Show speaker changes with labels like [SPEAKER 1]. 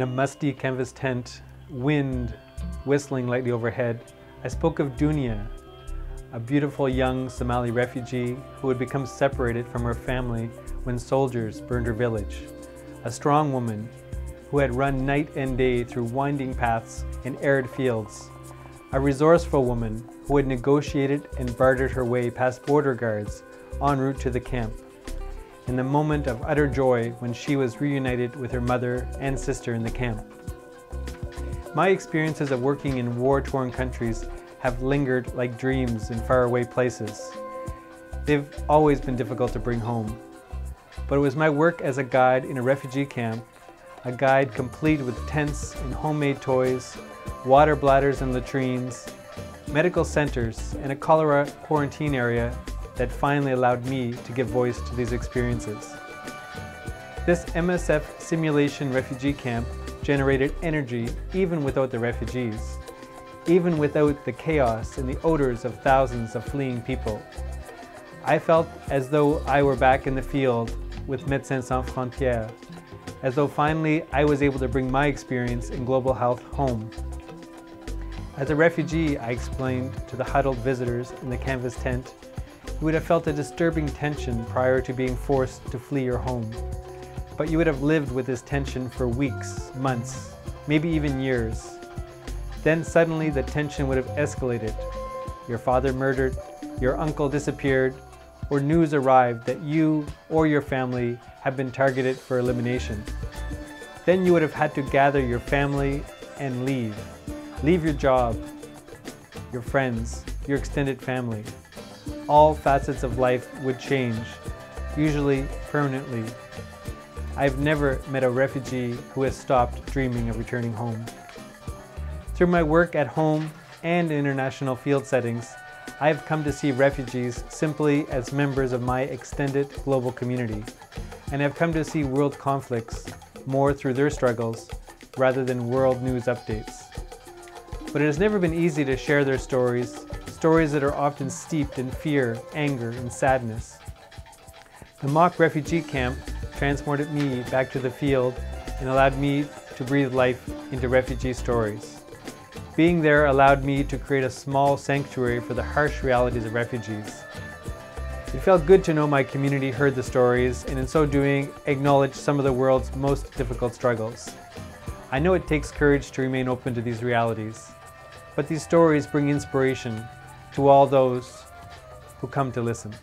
[SPEAKER 1] in a musty canvas tent, wind whistling lightly overhead, I spoke of Dunia, a beautiful young Somali refugee who had become separated from her family when soldiers burned her village. A strong woman who had run night and day through winding paths and arid fields. A resourceful woman who had negotiated and bartered her way past border guards en route to the camp. In the moment of utter joy when she was reunited with her mother and sister in the camp. My experiences of working in war-torn countries have lingered like dreams in faraway places. They've always been difficult to bring home. But it was my work as a guide in a refugee camp, a guide complete with tents and homemade toys, water bladders and latrines, medical centers, and a cholera quarantine area that finally allowed me to give voice to these experiences. This MSF simulation refugee camp generated energy even without the refugees, even without the chaos and the odors of thousands of fleeing people. I felt as though I were back in the field with Médecins Sans Frontières, as though finally I was able to bring my experience in global health home. As a refugee, I explained to the huddled visitors in the canvas tent, you would have felt a disturbing tension prior to being forced to flee your home. But you would have lived with this tension for weeks, months, maybe even years. Then suddenly the tension would have escalated. Your father murdered, your uncle disappeared, or news arrived that you or your family have been targeted for elimination. Then you would have had to gather your family and leave. Leave your job, your friends, your extended family. All facets of life would change, usually permanently. I've never met a refugee who has stopped dreaming of returning home. Through my work at home and in international field settings, I have come to see refugees simply as members of my extended global community, and have come to see world conflicts more through their struggles rather than world news updates. But it has never been easy to share their stories that are often steeped in fear, anger, and sadness. The mock refugee camp transported me back to the field and allowed me to breathe life into refugee stories. Being there allowed me to create a small sanctuary for the harsh realities of refugees. It felt good to know my community heard the stories and in so doing acknowledged some of the world's most difficult struggles. I know it takes courage to remain open to these realities, but these stories bring inspiration to all those who come to listen.